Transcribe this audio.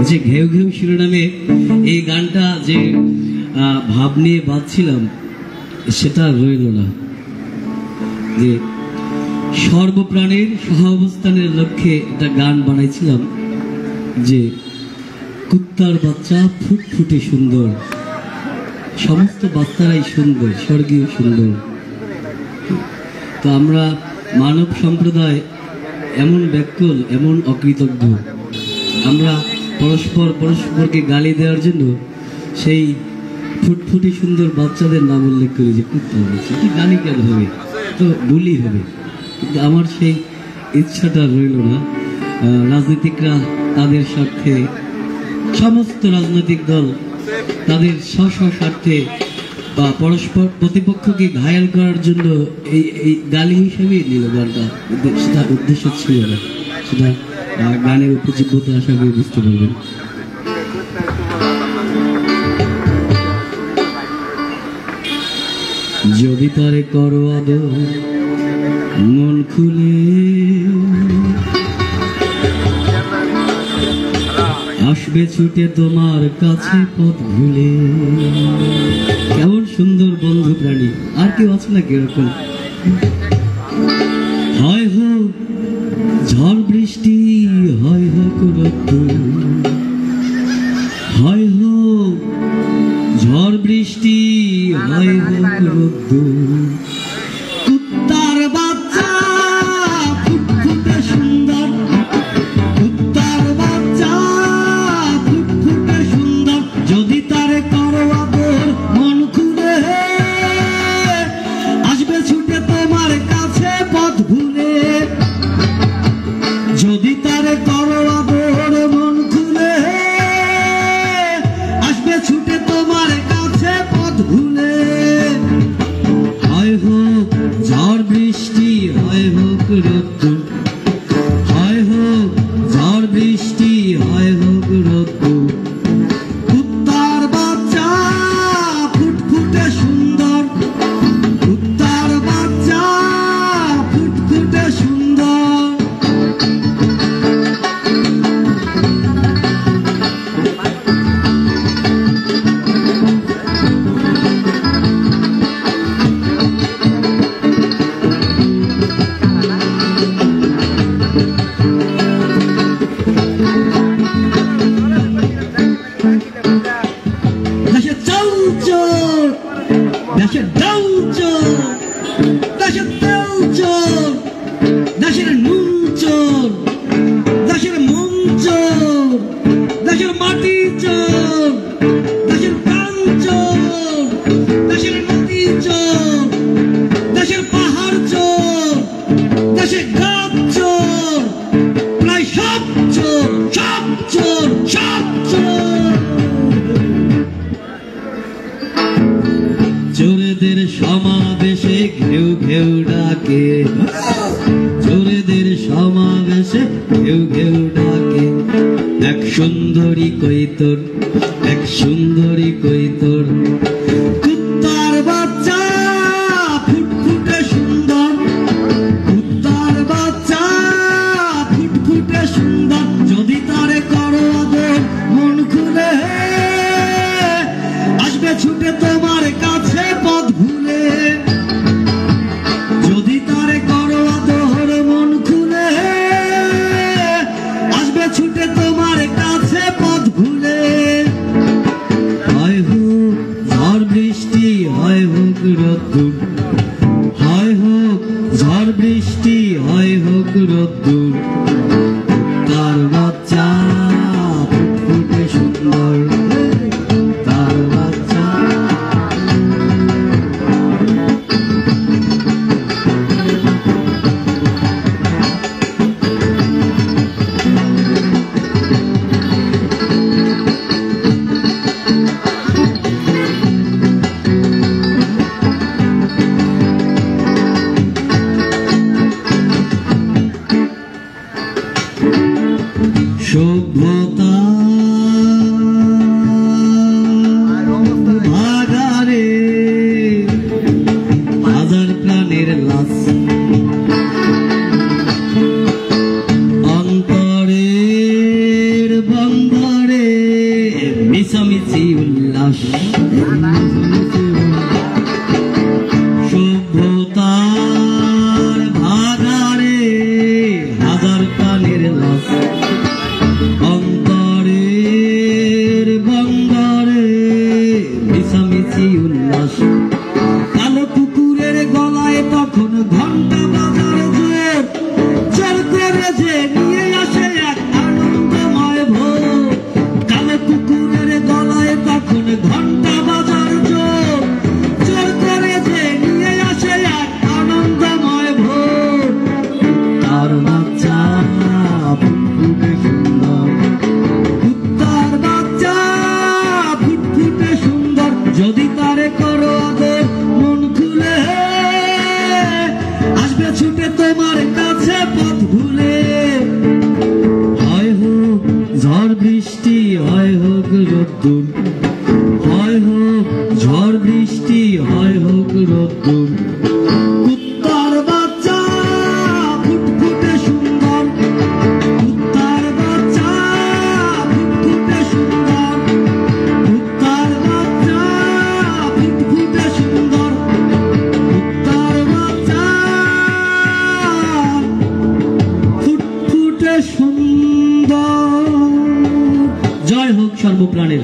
যে ঘেউ ঘেউ শিরোনামে এই গানটা যে ভাব নিয়ে বাজছিলাম সেটা রইল না। যে সর্বপ্রাণীর সহাবস্থানের লক্ষ্যে একটা গান বানাইছিলাম যে কুত্তার বাচ্চা ফুটফুটে সুন্দর, সমস্ত বাচ্চারাই সুন্দর, স্বর্গীয় সুন্দর। তো আমরা মানব সম্প্রদায় এমন ব্যাকুল, এমন অকৃতজ্ঞ, আমরা পরস্পরকে গালি দেওয়ার জন্য সেই ফুটফুটে সুন্দর বাচ্চাদের নাম উল্লেখ করি যে কুত্তা বাচ্চা। কি গালি কেন হবে, তো বুলি হবে। কিন্তু আমার সেই ইচ্ছাটা রইল না। রাজনীতিকরা তাদের স্বার্থে, সমস্ত রাজনৈতিক দল তাদের স্বার্থে বা পরস্পর প্রতিপক্ষকে ঘায়াল করার জন্য এই গালি হিসেবেই নিল গানটা। সেটা উদ্দেশ্য ছিল না, সেটা গানের উপযোগ্যতা আশা করি বুঝতে পারবেন। যদি তারে করো আদর মন খুলে, আসবে ছুটে তোমার কাছে পথ ভুলে। কেমন সুন্দর বন্ধু প্রাণী, আর কেউ আছে না কিরকম? হয় হোক ঝড় বৃষ্টি, হয় হোক রোদ্দুর, হয় হোক ঝড় বৃষ্টি, হয় হোক রোদ্দুর, কুত্তার বাচ্চা ফুটফুটে সুন্দর, কুত্তার বাচ্চা ফুটফুটে সুন্দর। যদি তারে করো আদর মন খুলে, আসবে ছুটে তোমার কাছে পথ ভুলে। যদি তারে করো আদর মন খুলে, আসবে ছুটে তোমার কাছে পথ ভুলে। হয় হোক ঝড় বৃষ্টি, হয় হোক রোদ্দুর, হয় হোক ঝড় বৃষ্টি, হয় হোক রোদ্দুর, কুত্তার বাচ্চা ফুটফুটে সুন্দর, কুত্তার বাচ্চা ফুটফুটে সুন্দর। দেশের ডাউচোর, দেশের দেউচোর, দেশের নুনচোর, দেশের মঞ্চোর, দেশের মাটি চোর, দেশের প্রাণ চোর, দেশের নদী চোর, দেশের পাহাড় চোর, দেশের গাছ চোর, প্রায় সব চোর, সব চোর, সব চোর। চোরেদের সমাবেশে ঘেউ ঘেউ ডাকে, চোরেদের সমাবেশে ঘেউ ঘেউ ডাকে। এক সুন্দরী কৈতর, এক সুন্দরী কৈতর, কুত্তার বাচ্চা ফুটফুটে সুন্দর, কুত্তার বাচ্চা ফুটফুটে সুন্দর। যদি তারে করো আদর মন খুলে, আসবে ছুটে তোমার কাছে পথ ভুলে। যদি তারে করো আদর মন খুলে, আসবে ছুটে তোমার কাছে পথ ভুলে। হয় হোক ঝড় বৃষ্টি, হয় হোক রোদ্দুর, হয় হোক ঝড় বৃষ্টি, হয় হোক রোদ্দুর, তার বাচ্চা ফুটফুটে সুন্দর, তার বাচ্চা। তখন ঘন্টা বাজার জোর জোর করে যে নিয়ে আসে এক আনন্দময় ভোর। কালো কুকুরের গলায় তখন ঘন্টা বাজার জোর জোর করে যে নিয়ে আসে এক আনন্দময় ভোর। তার বাচ্চা ফুটফুটে সুন্দর, কুত্তার বাচ্চা ফুটফুটে সুন্দর, যদি তারে করো আদর মন খুলে আসবে ছুটে তোমার কাছে পথ ভুলে। হয় হোক ঝড় বৃষ্টি, হয় হোক রোদ্দুর, হয় হোক ঝড় বৃষ্টি, হয় হোক রোদ্দুর, কুত্তার বাচ্চা ফুটফুটে সুন্দর, কুত্তার বাচ্চা ফুটফুটে সুন্দর, কুত্তার বাচ্চা ফুটফুটে সুন্দর, কুত্তার বাচ্চা ফুটফুটে সুন্দর। জয় হোক সর্বপ্রাণের।